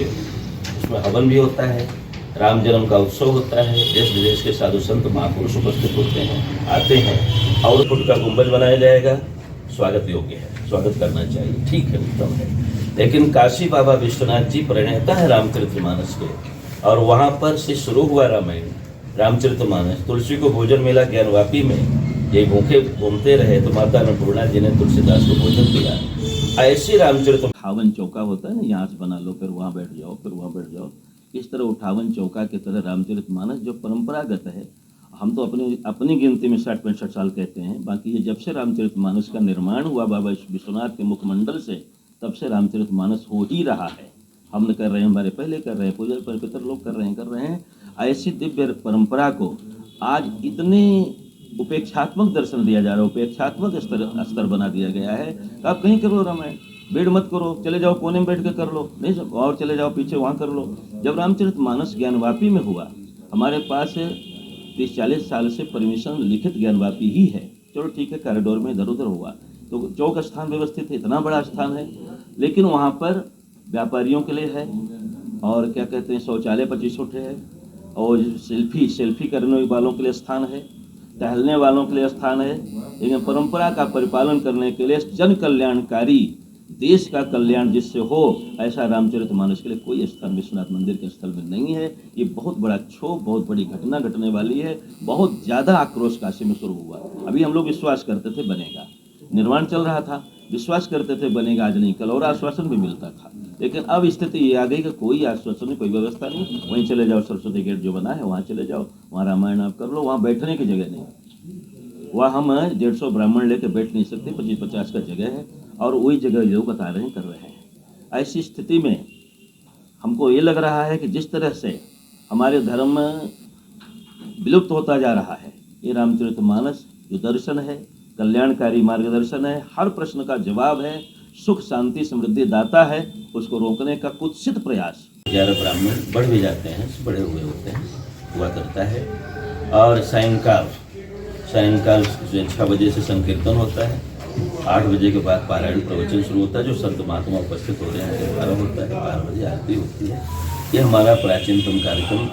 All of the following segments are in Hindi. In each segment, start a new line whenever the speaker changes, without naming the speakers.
के उसमें हवन भी होता है, राम जन्म का उत्सव होता है, देश विदेश के साधु संत महापुरुष उपस्थित होते हैं, आते हैं और फुट का गुंबज बनाया जाएगा। स्वागत योग्य है, स्वागत करना चाहिए, ठीक है, उत्तम है। लेकिन काशी बाबा विश्वनाथ जी प्रणेता है रामचरितमानस के, और वहाँ पर से शुरू हुआ रामायण रामचरितमानस। तुलसी को भोजन मिला ज्ञानवापी में, ये भूखे घूमते रहे तो माता अन्नपूर्णा जी ने तुलसीदास को भोजन दिया। ऐसे रामचरित 58 चौका होता है ना, यहाँ से बना लो फिर वहाँ बैठ जाओ, फिर वहाँ बैठ जाओ, इस तरह 58 चौका की तरह रामचरितमानस जो परंपरागत है, हम तो अपनी गिनती में 60-65 साल कहते हैं। बाकी ये जब से रामचरितमानस का निर्माण हुआ बाबा विश्वनाथ के मुखमंडल से, तब से रामचरितमानस हो ही रहा है। हम कर रहे हैं, हमारे पहले कर रहे हैं, पूजा पर पितर लोग कर रहे हैं। ऐसी दिव्य परंपरा को आज इतने उपेक्षात्मक दर्शन दिया जा रहा है, उपेक्षात्मक स्तर बना दिया गया है। आप कहीं करो रामायण, भीड़ मत करो, चले जाओ कोने में बैठ के कर लो, नहीं और चले जाओ पीछे वहाँ कर लो। जब रामचरितमानस ज्ञानवापी में हुआ, हमारे पास 30-40 साल से परमिशन लिखित ज्ञानवापी ही है। चलो ठीक है, कॉरिडोर में इधर उधर हुआ तो चौक स्थान व्यवस्थित है, इतना बड़ा स्थान है, लेकिन वहाँ पर व्यापारियों के लिए है और क्या कहते हैं शौचालय 25 फुट है, और सेल्फी करने वालों के लिए स्थान है, टहलने वालों के लिए स्थान है। लेकिन परंपरा का परिपालन करने के लिए जन कल्याणकारी, देश का कल्याण जिससे हो, ऐसा रामचरितमानस के लिए कोई स्थान विश्वनाथ मंदिर के स्थल में नहीं है। ये बहुत बड़ा क्षोभ, बहुत बड़ी घटना घटने वाली है। बहुत ज़्यादा आक्रोश काशी में शुरू हुआ। अभी हम लोग विश्वास करते थे बनेगा, निर्माण चल रहा था, विश्वास करते थे बनेगा, आज नहीं कल, और आश्वासन भी मिलता था। लेकिन अब स्थिति ये आ गई कि कोई आश्वासन नहीं, कोई व्यवस्था नहीं। वहीं चले जाओ, सरस्वती गेट जो बना है वहाँ चले जाओ, वहाँ रामायण आप कर लो, वहाँ बैठने की जगह नहीं, वहाँ हम 150 ब्राह्मण लेकर बैठ नहीं सकते, 25-50 का जगह है, और वही जगह लोग बता रहे हैं कर रहे हैं। ऐसी स्थिति में हमको ये लग रहा है कि जिस तरह से हमारे धर्म विलुप्त होता जा रहा है, ये रामचरितमानस जो दर्शन है, कल्याणकारी मार्गदर्शन है, हर प्रश्न का जवाब है, सुख शांति समृद्धि दाता है, उसको रोकने का कुत्सित प्रयास। 11 ब्राह्मण बढ़ भी जाते हैं, बढ़े हुए होते हैं, हुआ करता है। और सायंकाल 6 बजे से संकीर्तन होता है, 8 बजे के बाद पारायण प्रवचन शुरू होता है, जो संत महात्मा उपस्थित हो रहे हैं 12 होता है, 12 बजे आरती होती है। ये हमारा प्राचीनतम कार्यक्रम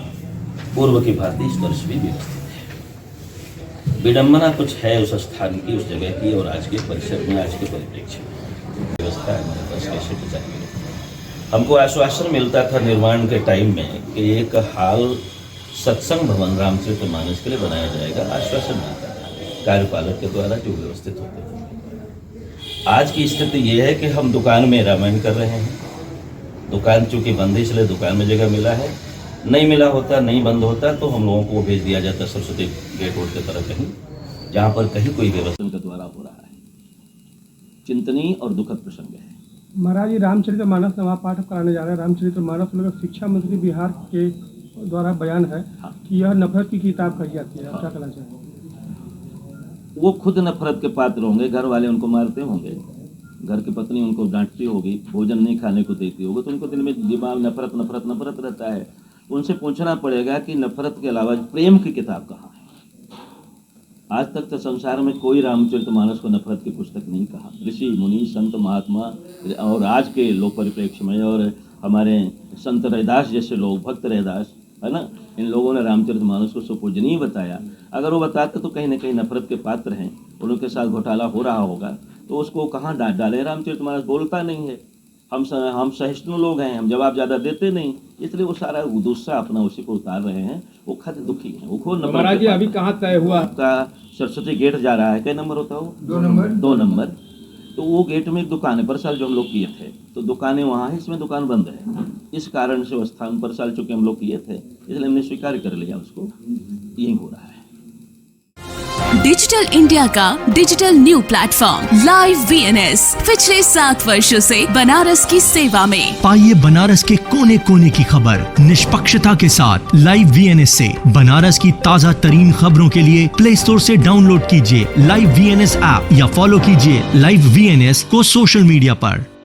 पूर्व की भांति इस वर्ष भी व्यवस्थित है। विडम्बना कुछ है उस स्थान की, उस जगह की, और आज के परिसर में, आज के परिप्रेक्ष्य में व्यवस्था हमारे पास कैसे की जाएगी। हमको आश्वासन मिलता था निर्माण के टाइम में कि एक हाल सत्संग भवन रामचरितमानस के लिए बनाया जाएगा, आश्वासन मिलता था कार्यपालक के द्वारा जो व्यवस्थित होते थे। आज की स्थिति ये है कि हम दुकान में रामायण कर रहे हैं। दुकान चूंकि बंद है, इसलिए दुकान में जगह मिला है, नहीं मिला होता, नहीं बंद होता तो हम लोगों को भेज दिया जाता सरस्वती गेट रोड की तरफ कहीं, जहाँ पर कहीं कोई व्यवस्था के द्वारा हो रहा है। चिंतनीय और दुखद प्रसंग है।
महाराज, ये रामचरितमानस नवा पाठ कराने जा रहे हैं। रामचरितमानस मतलब शिक्षा मंत्री बिहार के द्वारा बयान है कि यह नफरत की किताब कही जाती है, आप क्या कहना चाहेंगे?
वो खुद नफरत के पात्र होंगे, घर वाले उनको मारते होंगे, घर की पत्नी उनको डांटती होगी, भोजन नहीं खाने को देती होगी, तो उनको दिल में दिमाग नफरत रहता है। उनसे पूछना पड़ेगा कि नफरत के अलावा प्रेम की किताब कहाँ है। आज तक तो संसार में कोई रामचरितमानस को नफरत की पुस्तक नहीं कहा। ऋषि मुनि संत महात्मा और आज के लोक परिप्रेक्ष्य में, और हमारे संत रैदास जैसे लोग, भक्त रैदास है ना, इन लोगों ने रामचरितमानस को सुपूजनीय बताया। अगर वो बताते तो कहीं ना कहीं नफरत के पात्र हैं, उनके साथ घोटाला हो रहा होगा, तो उसको कहाँ डाले। रामचरितमानस बोलता नहीं है, हम सहिष्णु लोग हैं, हम जवाब ज़्यादा देते नहीं, इसलिए वो सारा गुस्सा अपना उसी को उतार रहे हैं। वो खत दुखी हैं, वो खुद
महाराज जी अभी कहाँ तय हुआ
आपका? सरस्वती गेट जा रहा है, क्या नंबर होता हो? 2 नंबर। तो वो गेट में एक दुकान है, पर साल जो हम लोग किए थे, तो दुकानें वहाँ है, इसमें दुकान बंद है। इस कारण से वो स्थान पर साल चूंकि हम लोग किए थे, इसलिए हमने स्वीकार कर लिया उसको, यही हो रहा है।
डिजिटल इंडिया का digital new platform live VNS पिछले 7 वर्षों से बनारस की सेवा में।
पाइए बनारस के कोने कोने की खबर निष्पक्षता के साथ। लाइव VNS से बनारस की ताज़ा तरीन खबरों के लिए प्ले स्टोर से डाउनलोड कीजिए लाइव VNS ऐप या फॉलो कीजिए लाइव VNS को सोशल मीडिया पर।